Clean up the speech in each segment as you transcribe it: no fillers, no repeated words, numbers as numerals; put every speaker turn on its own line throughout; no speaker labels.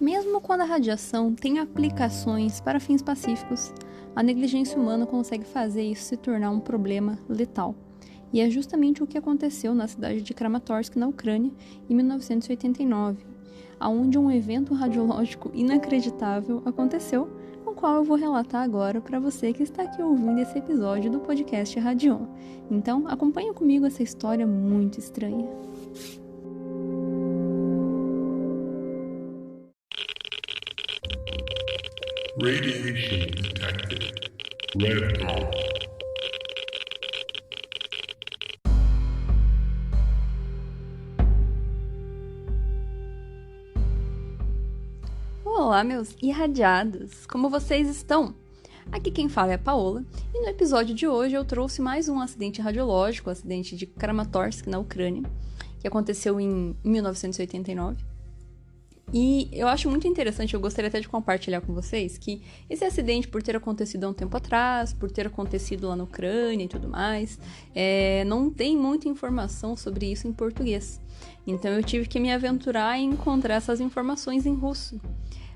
Mesmo quando a radiação tem aplicações para fins pacíficos, a negligência humana consegue fazer isso se tornar um problema letal. E é justamente o que aconteceu na cidade de Kramatorsk, na Ucrânia, em 1989, onde um evento radiológico inacreditável aconteceu, o qual eu vou relatar agora para você que está aqui ouvindo esse episódio do podcast Radion. Então, acompanhe comigo essa história muito estranha.
Radiation detected. Red dawn.
Olá, meus irradiados! Como vocês estão? Aqui quem fala é a Paola, e no episódio de hoje eu trouxe mais um acidente radiológico, o acidente de Kramatorsk, na Ucrânia, que aconteceu em 1989. E eu acho muito interessante, eu gostaria até de compartilhar com vocês, que esse acidente, por ter acontecido há um tempo atrás, por ter acontecido lá na Ucrânia e tudo mais, não tem muita informação sobre isso em português. Então eu tive que me aventurar em encontrar essas informações em russo.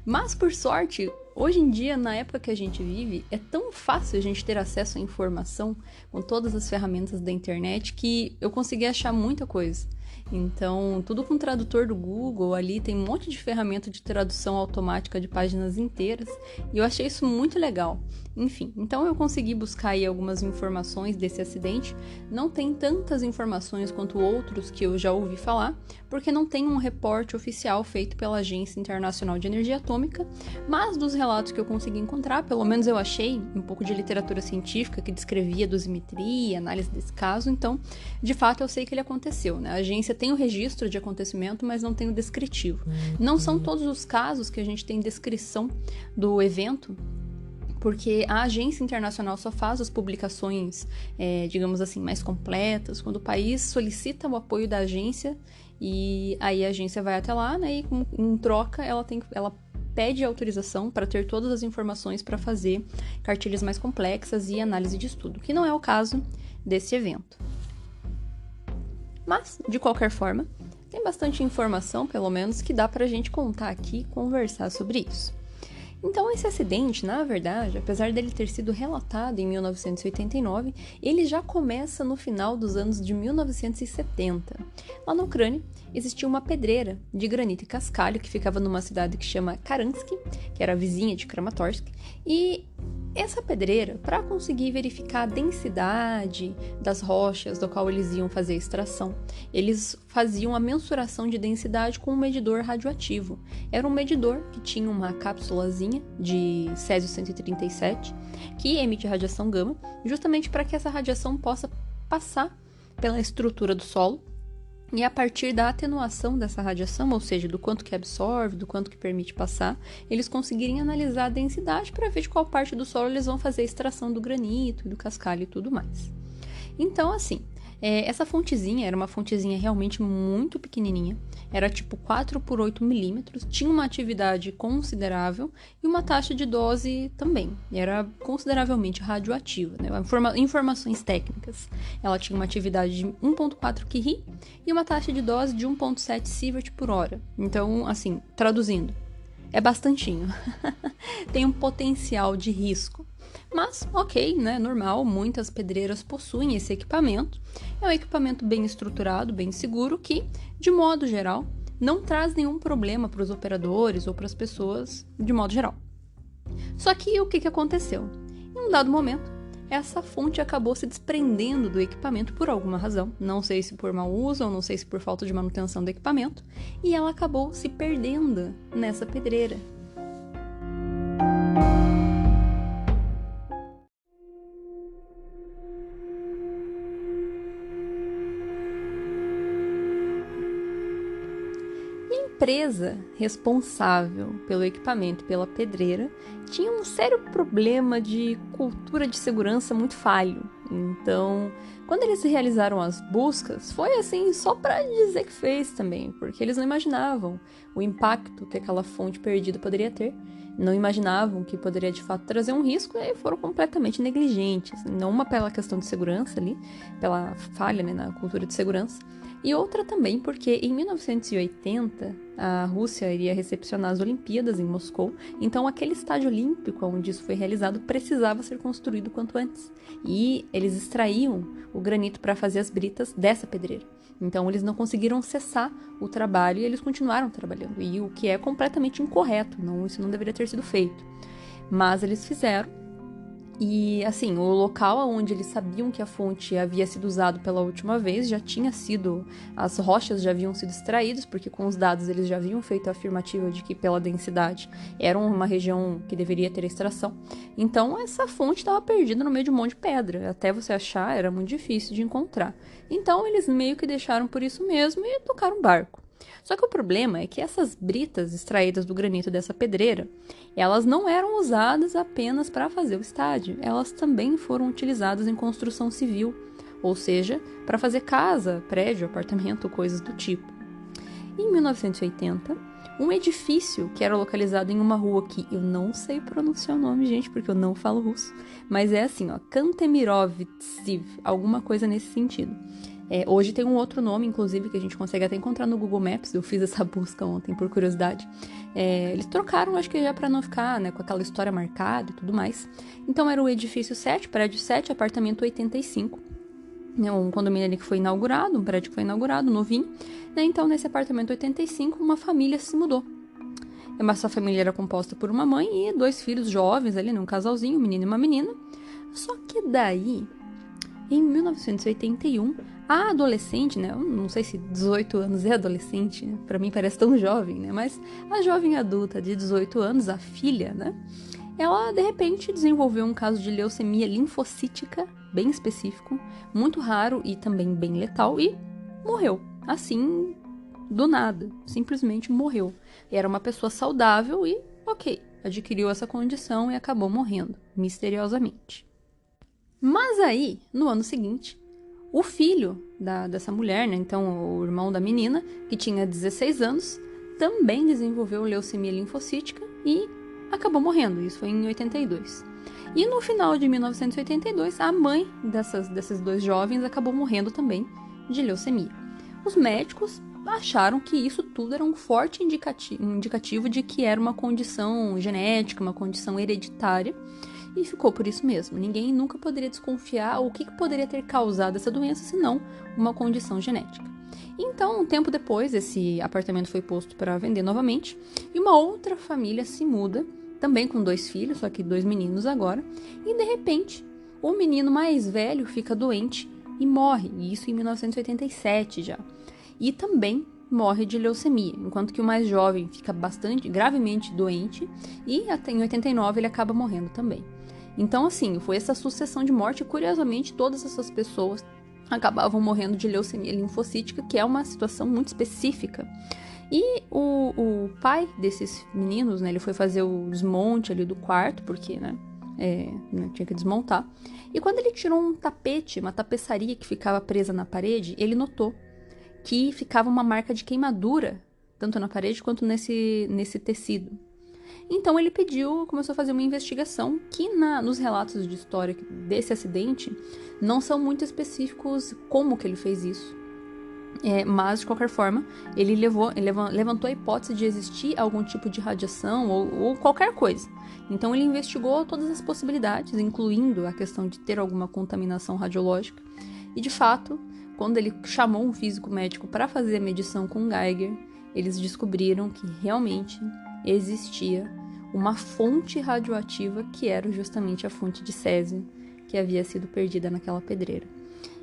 Mas, por sorte, hoje em dia, na época que a gente vive, é tão fácil a gente ter acesso à informação com todas as ferramentas da internet que eu consegui achar muita coisa. Então, tudo com o tradutor do Google, ali tem um monte de ferramenta de tradução automática de páginas inteiras, e eu achei isso muito legal. Enfim, então eu consegui buscar aí algumas informações desse acidente. Não tem tantas informações quanto outros que eu já ouvi falar, porque não tem um reporte oficial feito pela Agência Internacional de Energia Atômica, mas dos relatos que eu consegui encontrar, pelo menos eu achei um pouco de literatura científica que descrevia dosimetria e análise desse caso, então, de fato, eu sei que ele aconteceu, né? A agência tem o registro de acontecimento, mas não tem o descritivo. Não são todos os casos que a gente tem descrição do evento, porque a agência internacional só faz as publicações, digamos assim, mais completas, quando o país solicita o apoio da agência, e aí a agência vai até lá, né, e em troca ela pede autorização para ter todas as informações para fazer cartilhas mais complexas e análise de estudo, que não é o caso desse evento. Mas, de qualquer forma, tem bastante informação, pelo menos, que dá pra gente contar aqui e conversar sobre isso. Então, esse acidente, na verdade, apesar dele ter sido relatado em 1989, ele já começa no final dos anos de 1970. Lá na Ucrânia, existia uma pedreira de granito e cascalho que ficava numa cidade que chama Karansk, que era vizinha de Kramatorsk, e essa pedreira, para conseguir verificar a densidade das rochas do qual eles iam fazer a extração, eles faziam a mensuração de densidade com um medidor radioativo. Era um medidor que tinha uma cápsulazinha de Césio-137 que emite radiação gama, justamente para que essa radiação possa passar pela estrutura do solo. E a partir da atenuação dessa radiação, ou seja, do quanto que absorve, do quanto que permite passar, eles conseguirem analisar a densidade para ver de qual parte do solo eles vão fazer a extração do granito, do cascalho e tudo mais. Então, assim, essa fontezinha era uma fontezinha realmente muito pequenininha, era tipo 4 por 8 milímetros, tinha uma atividade considerável e uma taxa de dose também, era consideravelmente radioativa, né? Informações técnicas. Ela tinha uma atividade de 1,4 curie e uma taxa de dose de 1,7 sievert por hora. Então, assim, traduzindo, é bastantinho. Tem um potencial de risco. Mas, ok, né, normal, muitas pedreiras possuem esse equipamento. É um equipamento bem estruturado, bem seguro, que, de modo geral, não traz nenhum problema para os operadores ou para as pessoas, de modo geral. Só que o que aconteceu? Em um dado momento, essa fonte acabou se desprendendo do equipamento por alguma razão. Não sei se por mau uso ou não sei se por falta de manutenção do equipamento. E ela acabou se perdendo nessa pedreira. A empresa responsável pelo equipamento e pela pedreira tinha um sério problema de cultura de segurança muito falho. Então, quando eles realizaram as buscas, foi assim só para dizer que fez também, porque eles não imaginavam o impacto que aquela fonte perdida poderia ter, não imaginavam que poderia de fato trazer um risco e foram completamente negligentes, não uma pela questão de segurança ali, pela falha, né, na cultura de segurança, E outra também porque em 1980 a Rússia iria recepcionar as Olimpíadas em Moscou, então aquele estádio olímpico onde isso foi realizado precisava ser construído quanto antes. E eles extraíam o granito para fazer as britas dessa pedreira. Então eles não conseguiram cessar o trabalho e eles continuaram trabalhando, e o que é completamente incorreto, isso não deveria ter sido feito. Mas eles fizeram. E, assim, o local onde eles sabiam que a fonte havia sido usada pela última vez já tinha sido... As rochas já haviam sido extraídas, porque com os dados eles já haviam feito a afirmativa de que, pela densidade, era uma região que deveria ter extração. Então, essa fonte estava perdida no meio de um monte de pedra. Até você achar, era muito difícil de encontrar. Então, eles meio que deixaram por isso mesmo e tocaram barco. Só que o problema é que essas britas extraídas do granito dessa pedreira, elas não eram usadas apenas para fazer o estádio, elas também foram utilizadas em construção civil, ou seja, para fazer casa, prédio, apartamento, coisas do tipo. Em 1980, um edifício que era localizado em uma rua que eu não sei pronunciar o nome, gente, porque eu não falo russo, mas é assim, Kantemirovtsiv, alguma coisa nesse sentido. Hoje tem um outro nome, inclusive, que a gente consegue até encontrar no Google Maps. Eu fiz essa busca ontem, por curiosidade. Eles trocaram, acho que já para não ficar, com aquela história marcada e tudo mais. Então, era o edifício 7, prédio 7, apartamento 85. Um condomínio ali que foi inaugurado, um prédio que foi inaugurado, novinho. Então, nesse apartamento 85, uma família se mudou. Essa família era composta por uma mãe e 2 filhos jovens ali, um casalzinho, um menino e uma menina. Só que daí, em 1981... a adolescente, eu não sei se 18 anos é adolescente, pra mim parece tão jovem, mas a jovem adulta de 18 anos, a filha, ela de repente desenvolveu um caso de leucemia linfocítica, bem específico, muito raro e também bem letal, e morreu, assim, do nada, simplesmente morreu. Era uma pessoa saudável e, adquiriu essa condição e acabou morrendo, misteriosamente. Mas aí, no ano seguinte, o filho dessa mulher, então o irmão da menina, que tinha 16 anos, também desenvolveu leucemia linfocítica e acabou morrendo. Isso foi em 82. E no final de 1982, a mãe desses 2 jovens acabou morrendo também de leucemia. Os médicos acharam que isso tudo era um forte indicativo de que era uma condição genética, uma condição hereditária, e ficou por isso mesmo. Ninguém nunca poderia desconfiar o que poderia ter causado essa doença, senão uma condição genética. Então, um tempo depois, esse apartamento foi posto para vender novamente, e uma outra família se muda, também com 2 filhos, só que 2 meninos agora, e de repente, o menino mais velho fica doente e morre, e isso em 1987 já. E também morre de leucemia, enquanto que o mais jovem fica gravemente doente, e até em 89 ele acaba morrendo também. Então, assim, foi essa sucessão de morte, e curiosamente, todas essas pessoas acabavam morrendo de leucemia linfocítica, que é uma situação muito específica. E o pai desses meninos, ele foi fazer o desmonte ali do quarto, porque, tinha que desmontar. E quando ele tirou um tapete, uma tapeçaria que ficava presa na parede, ele notou que ficava uma marca de queimadura, tanto na parede quanto nesse tecido. Então ele começou a fazer uma investigação que nos relatos de história desse acidente não são muito específicos como que ele fez isso. Mas, de qualquer forma, ele levantou a hipótese de existir algum tipo de radiação ou qualquer coisa. Então ele investigou todas as possibilidades, incluindo a questão de ter alguma contaminação radiológica. E, de fato, quando ele chamou um físico médico para fazer a medição com Geiger, eles descobriram que realmente existia uma fonte radioativa que era justamente a fonte de césio que havia sido perdida naquela pedreira.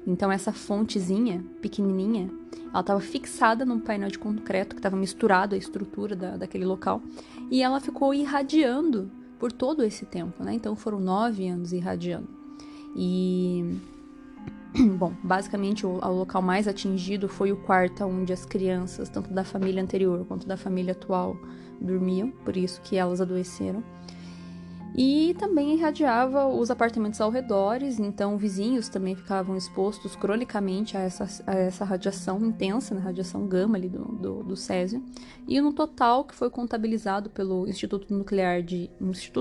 Então essa fontezinha, pequenininha, ela estava fixada num painel de concreto que estava misturado à estrutura daquele local, e ela ficou irradiando por todo esse tempo, Então foram 9 anos irradiando. E, bom, basicamente o local mais atingido foi o quarto onde as crianças, tanto da família anterior quanto da família atual, dormiam, por isso que elas adoeceram. E também irradiava os apartamentos ao redor, então vizinhos também ficavam expostos cronicamente a essa radiação intensa, radiação gama ali do césio. E no total, que foi contabilizado pelo Instituto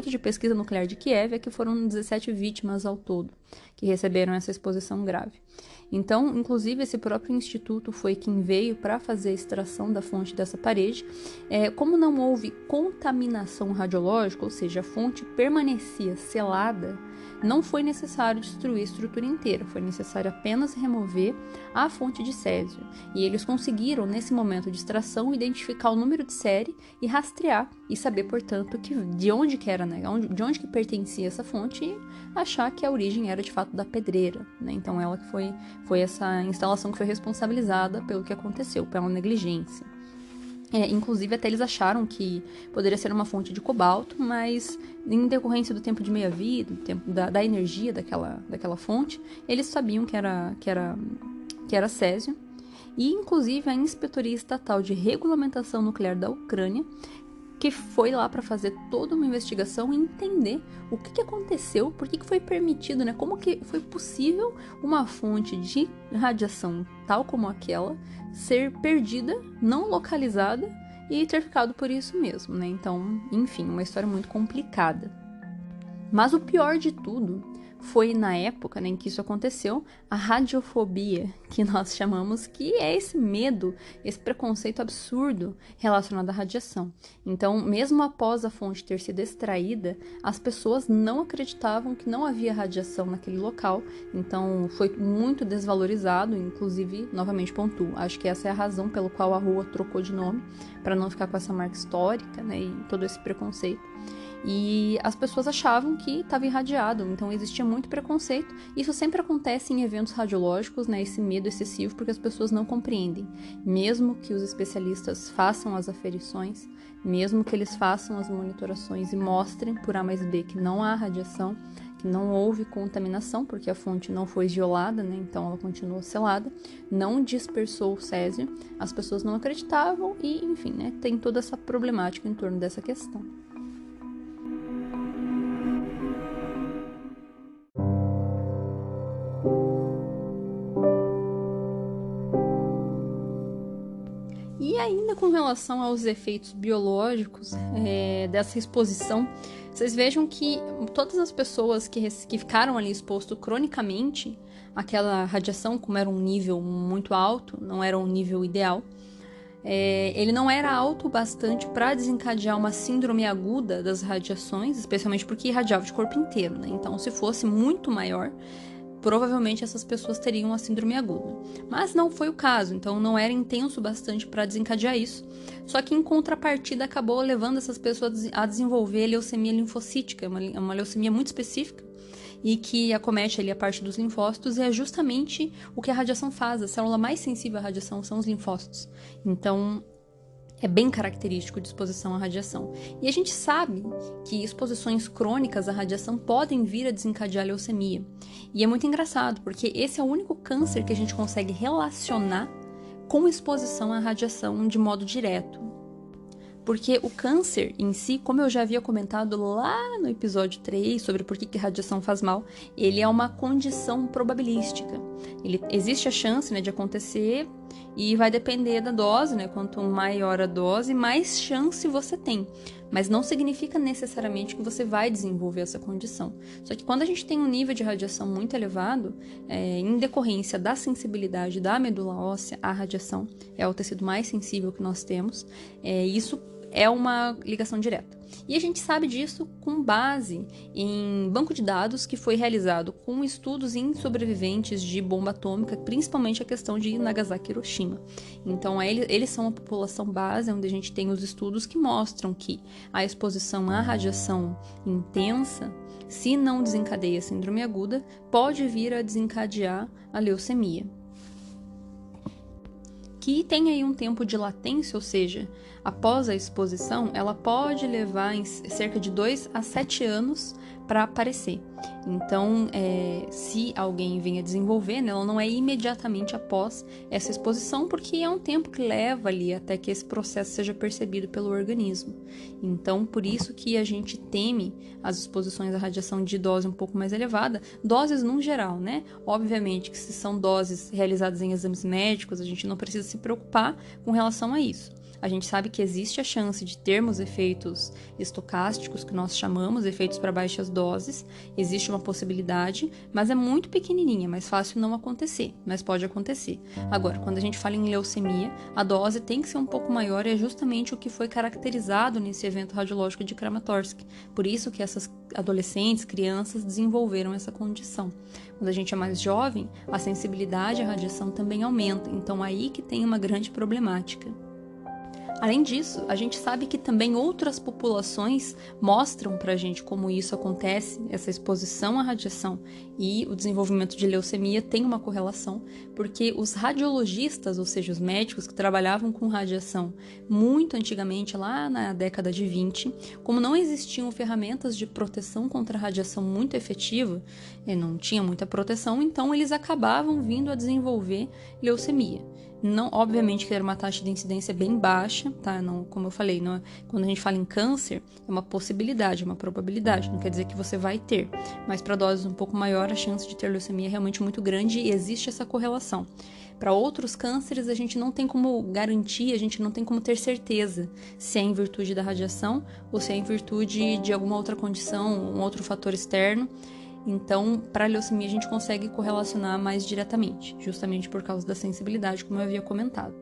de Pesquisa Nuclear de Kiev, que foram 17 vítimas ao todo. que receberam essa exposição grave. Então, inclusive, esse próprio instituto foi quem veio para fazer a extração da fonte dessa parede. Como não houve contaminação radiológica, ou seja, a fonte permanecia selada, não foi necessário destruir a estrutura inteira, foi necessário apenas remover a fonte de césio. E eles conseguiram, nesse momento de extração, identificar o número de série e rastrear e saber, portanto, de onde que era, né? De onde que pertencia essa fonte e achar que a origem era de fato da pedreira, né? Então ela que foi essa instalação que foi responsabilizada pelo que aconteceu, pela negligência. Inclusive, até eles acharam que poderia ser uma fonte de cobalto, mas em decorrência do tempo de meia-vida, do tempo da energia daquela fonte, eles sabiam que era césio. E, inclusive, a Inspetoria Estatal de Regulamentação Nuclear da Ucrânia, que foi lá para fazer toda uma investigação e entender o que aconteceu, por que foi permitido, né? Como que foi possível uma fonte de radiação tal como aquela ser perdida, não localizada e ter ficado por isso mesmo, né? Então, enfim, uma história muito complicada. Mas o pior de tudo foi na época, né, em que isso aconteceu, a radiofobia, que nós chamamos, que é esse medo, esse preconceito absurdo relacionado à radiação. Então, mesmo após a fonte ter sido extraída, as pessoas não acreditavam que não havia radiação naquele local, então foi muito desvalorizado, inclusive, novamente pontuo, acho que essa é a razão pela qual a rua trocou de nome, para não ficar com essa marca histórica, né, e todo esse preconceito. E as pessoas achavam que estava irradiado, então existia muito preconceito. Isso sempre acontece em eventos radiológicos, né, esse medo excessivo, porque as pessoas não compreendem. Mesmo que os especialistas façam as aferições, mesmo que eles façam as monitorações e mostrem por A mais B que não há radiação, que não houve contaminação, porque a fonte não foi violada, né, então ela continuou selada, não dispersou o césio, as pessoas não acreditavam e, enfim, né, tem toda essa problemática em torno dessa questão. E ainda com relação aos efeitos biológicos dessa exposição, vocês vejam que todas as pessoas que ficaram ali expostas cronicamente àquela radiação, como era um nível muito alto, não era um nível ideal, ele não era alto o bastante para desencadear uma síndrome aguda das radiações, especialmente porque irradiava de corpo inteiro, né? Então, se fosse muito maior, provavelmente essas pessoas teriam a síndrome aguda. Mas não foi o caso, então não era intenso o bastante para desencadear isso. Só que em contrapartida acabou levando essas pessoas a desenvolver leucemia linfocítica, uma leucemia muito específica e que acomete ali a parte dos linfócitos e é justamente o que a radiação faz. A célula mais sensível à radiação são os linfócitos. Então, é bem característico de exposição à radiação. E a gente sabe que exposições crônicas à radiação podem vir a desencadear leucemia. E é muito engraçado, porque esse é o único câncer que a gente consegue relacionar com exposição à radiação de modo direto. Porque o câncer em si, como eu já havia comentado lá no episódio 3 sobre por que radiação faz mal, ele é uma condição probabilística. Existe a chance, né, de acontecer e vai depender da dose, né? Quanto maior a dose, mais chance você tem. Mas não significa necessariamente que você vai desenvolver essa condição. Só que quando a gente tem um nível de radiação muito elevado, em decorrência da sensibilidade da medula óssea à radiação, é o tecido mais sensível que nós temos, isso é uma ligação direta. E a gente sabe disso com base em banco de dados que foi realizado com estudos em sobreviventes de bomba atômica, principalmente a questão de Nagasaki e Hiroshima. Então, eles são a população base, onde a gente tem os estudos que mostram que a exposição à radiação intensa, se não desencadeia a síndrome aguda, pode vir a desencadear a leucemia, que tem aí um tempo de latência, ou seja, após a exposição, ela pode levar em cerca de 2 a 7 anos para aparecer. Então, se alguém vem a desenvolver, né, ela não é imediatamente após essa exposição, porque é um tempo que leva ali até que esse processo seja percebido pelo organismo. Então, por isso que a gente teme as exposições à radiação de dose um pouco mais elevada, doses no geral, né? Obviamente que se são doses realizadas em exames médicos, a gente não precisa se preocupar com relação a isso. A gente sabe que existe a chance de termos efeitos estocásticos, que nós chamamos efeitos para baixas doses, existe uma possibilidade, mas é muito pequenininha, mais fácil não acontecer, mas pode acontecer. Agora, quando a gente fala em leucemia, a dose tem que ser um pouco maior e é justamente o que foi caracterizado nesse evento radiológico de Kramatorsk. Por isso que essas adolescentes, crianças desenvolveram essa condição. Quando a gente é mais jovem, a sensibilidade à radiação também aumenta, então aí que tem uma grande problemática. Além disso, a gente sabe que também outras populações mostram pra gente como isso acontece, essa exposição à radiação e o desenvolvimento de leucemia tem uma correlação, porque os radiologistas, ou seja, os médicos que trabalhavam com radiação muito antigamente, lá na década de 20, como não existiam ferramentas de proteção contra a radiação muito efetiva, não tinha muita proteção, então eles acabavam vindo a desenvolver leucemia. Não, obviamente que era uma taxa de incidência bem baixa, tá? Não, como eu falei, não, quando a gente fala em câncer, é uma possibilidade, é uma probabilidade, não quer dizer que você vai ter. Mas para doses um pouco maior, a chance de ter leucemia é realmente muito grande e existe essa correlação. Para outros cânceres, a gente não tem como garantir, a gente não tem como ter certeza se é em virtude da radiação ou se é em virtude de alguma outra condição, um outro fator externo. Então, para a leucemia, a gente consegue correlacionar mais diretamente, justamente por causa da sensibilidade, como eu havia comentado.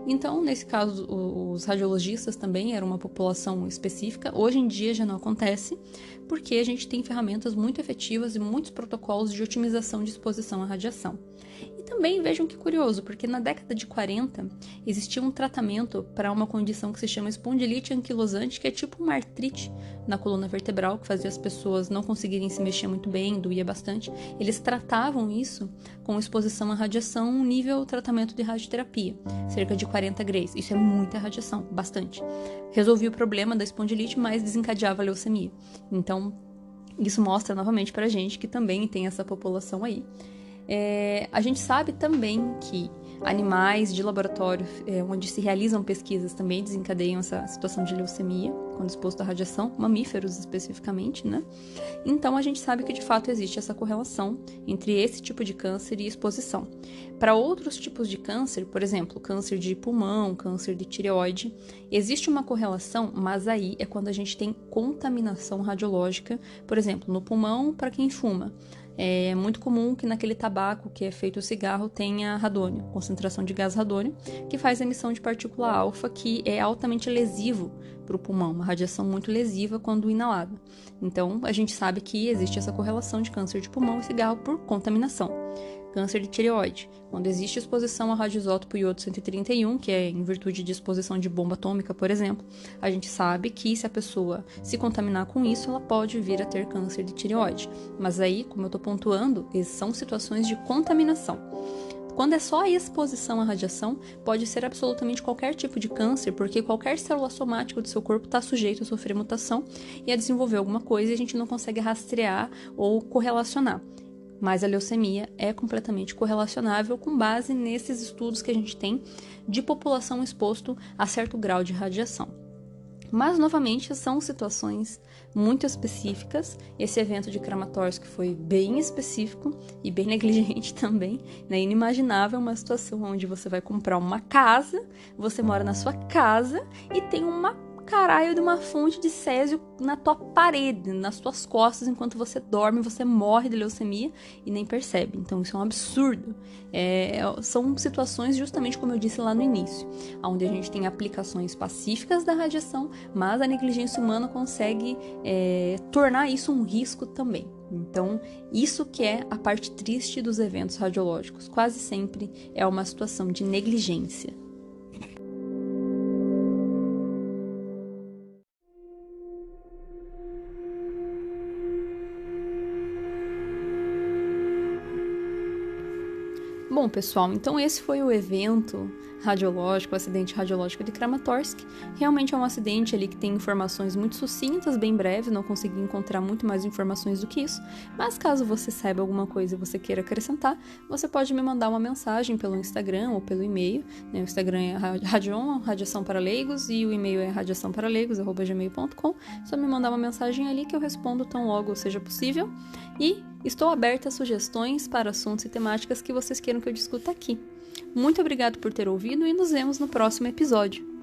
Então, nesse caso, os radiologistas também eram uma população específica. Hoje em dia já não acontece, porque a gente tem ferramentas muito efetivas e muitos protocolos de otimização de exposição à radiação. E também vejam que curioso, porque na década de 40 existia um tratamento para uma condição que se chama espondilite anquilosante, que é tipo uma artrite na coluna vertebral, que fazia as pessoas não conseguirem se mexer muito bem, doía bastante. Eles tratavam isso com exposição à radiação nível tratamento de radioterapia, cerca de 40 grays. Isso é muita radiação, bastante. Resolvia o problema da espondilite, mas desencadeava a leucemia. Então, isso mostra novamente pra gente que também tem essa população aí. A gente sabe também que animais de laboratório onde se realizam pesquisas também desencadeiam essa situação de leucemia quando exposto à radiação, mamíferos especificamente, né? Então a gente sabe que de fato existe essa correlação entre esse tipo de câncer e exposição. Para outros tipos de câncer, por exemplo, câncer de pulmão, câncer de tireoide, existe uma correlação, mas aí é quando a gente tem contaminação radiológica, por exemplo, no pulmão para quem fuma. É muito comum que naquele tabaco que é feito o cigarro tenha radônio, concentração de gás radônio, que faz emissão de partícula alfa, que é altamente lesivo para o pulmão, uma radiação muito lesiva quando inalada. Então, a gente sabe que existe essa correlação de câncer de pulmão e cigarro por contaminação. Câncer de tireoide, quando existe exposição ao radioisótopo iodo 131, que é em virtude de exposição de bomba atômica, por exemplo, a gente sabe que se a pessoa se contaminar com isso, ela pode vir a ter câncer de tireoide. Mas aí, como eu estou pontuando, são situações de contaminação. Quando é só a exposição à radiação, pode ser absolutamente qualquer tipo de câncer, porque qualquer célula somática do seu corpo está sujeito a sofrer mutação e a desenvolver alguma coisa e a gente não consegue rastrear ou correlacionar. Mas a leucemia é completamente correlacionável com base nesses estudos que a gente tem de população exposto a certo grau de radiação. Mas, novamente, são situações muito específicas. Esse evento de Kramatorsk foi bem específico e bem negligente também, né? Inimaginável uma situação onde você vai comprar uma casa, você mora na sua casa e tem uma caralho de uma fonte de césio na tua parede, nas tuas costas, enquanto você dorme, você morre de leucemia e nem percebe. Então isso é um absurdo. São situações, justamente como eu disse lá no início, onde a gente tem aplicações pacíficas da radiação, mas a negligência humana consegue tornar isso um risco também. Então, isso que é a parte triste dos eventos radiológicos. Quase sempre é uma situação de negligência. Bom, pessoal, então esse foi o evento radiológico, o acidente radiológico de Kramatorsk. Realmente é um acidente ali que tem informações muito sucintas, bem breves, não consegui encontrar muito mais informações do que isso, mas caso você saiba alguma coisa e você queira acrescentar, você pode me mandar uma mensagem pelo Instagram ou pelo e-mail, né? O Instagram é Radiação para Leigos, e o e-mail é radiaçãoparalegos@gmail.com. Só me mandar uma mensagem ali que eu respondo tão logo seja possível, e estou aberta a sugestões para assuntos e temáticas que vocês queiram que eu discuta aqui. Muito obrigado por ter ouvido e nos vemos no próximo episódio.